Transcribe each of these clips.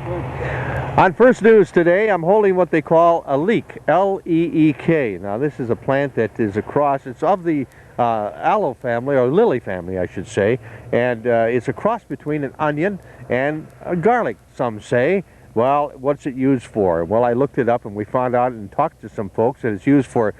On First News today, I'm holding what they call a leek, L-E-E-K. Now, this is a plant that is a cross. It's of the aloe family, or lily family, I should say, and it's a cross between an onion and a garlic, some say. Well, what's it used for? Well, I looked it up and we found out and talked to some folks that it's used for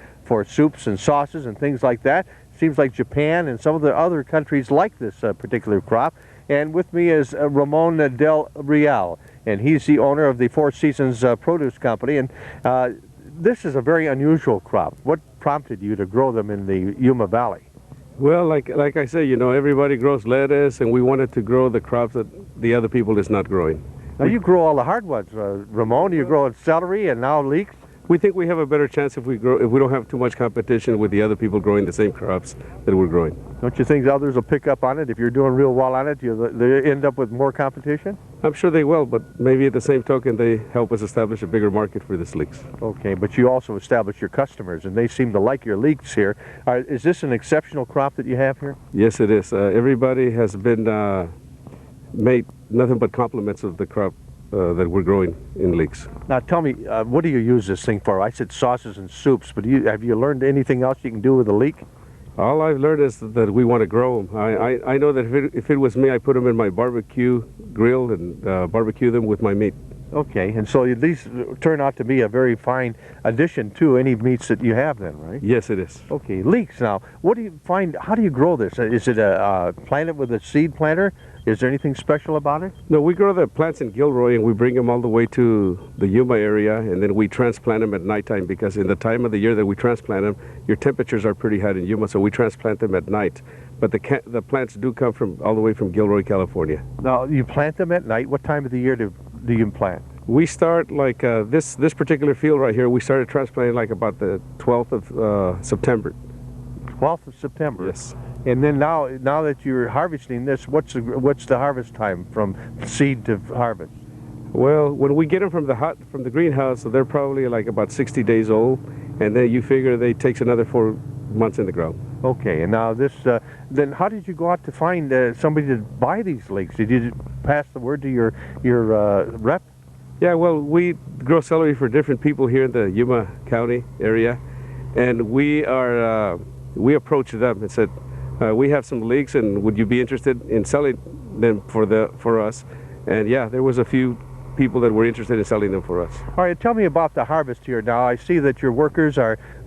soups and sauces and things like that. Seems like Japan and some of the other countries like this particular crop. And with me is Ramon Del Real, and he's the owner of the Four Seasons Produce Company. And this is a very unusual crop. What prompted you to grow them in the Yuma Valley? Well, like I say, you know, everybody grows lettuce, and we wanted to grow the crops that the other people is not growing. Now, you grow all the hard ones, Ramon. You grow celery and now leeks. We think we have a better chance if we don't have too much competition with the other people growing the same crops that we're growing. Don't you think others will pick up on it? If you're doing real well on it, they end up with more competition? I'm sure they will, but maybe at the same token, they help us establish a bigger market for these leeks. Okay, but you also establish your customers, and they seem to like your leeks here. Is this an exceptional crop that you have here? Yes, it is. Everybody has been made nothing but compliments of the crop that we're growing in leeks. Now tell me, what do you use this thing for? I said sauces and soups, but have you learned anything else you can do with a leek? All I've learned is that we want to grow them. I know that if it was me, I'd put them in my barbecue grill and barbecue them with my meat. Okay, and so these turn out to be a very fine addition to any meats that you have then, right? Yes, it is. Okay, leeks now, what do you find, how do you grow this? Is it planted with a seed planter? Is there anything special about it? No, we grow the plants in Gilroy and we bring them all the way to the Yuma area, and then we transplant them at nighttime, because in the time of the year that we transplant them, your temperatures are pretty hot in Yuma, so we transplant them at night. But the plants do come from all the way from Gilroy, California. Now, you plant them at night. What time of the year do you plant? We start like this particular field right here, we started transplanting like about the 12th of September. 12th of September? Yes. And then now that you're harvesting this, what's the harvest time from seed to harvest? Well, when we get them from the greenhouse, so they're probably like about 60 days old, and then you figure they takes another 4 months in the ground. Okay, and now this, then how did you go out to find somebody to buy these leeks? Did you pass the word to your rep? Yeah, well, we grow celery for different people here in the Yuma County area, and we approached them and said, we have some leeks, and would you be interested in selling them for us? And yeah, there was a few people that were interested in selling them for us. All right, tell me about the harvest here. Now, I see that your workers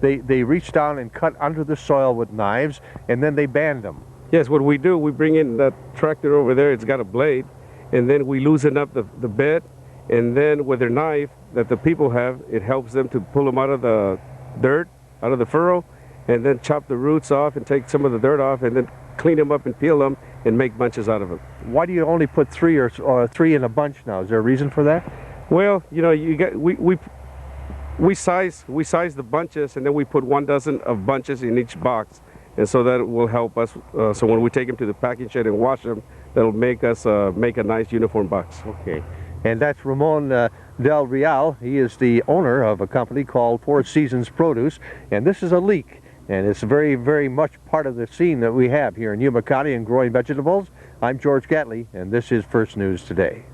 they reach down and cut under the soil with knives, and then they band them. Yes, what we do, we bring in that tractor over there, it's got a blade, and then we loosen up the bed, and then with their knife that the people have, it helps them to pull them out of the dirt, out of the furrow, and then chop the roots off and take some of the dirt off, and then clean them up and peel them and make bunches out of them. Why do you only put three or three in a bunch now? Is there a reason for that? Well, you know, we size the bunches, and then we put 1 dozen of bunches in each box, and so that will help us. So when we take them to the packing shed and wash them, that'll make us make a nice uniform box. Okay. And that's Ramon Del Real. He is the owner of a company called Four Seasons Produce, and this is a leek. And it's very, very much part of the scene that we have here in Yuma County in growing vegetables. I'm George Gatley, and this is First News Today.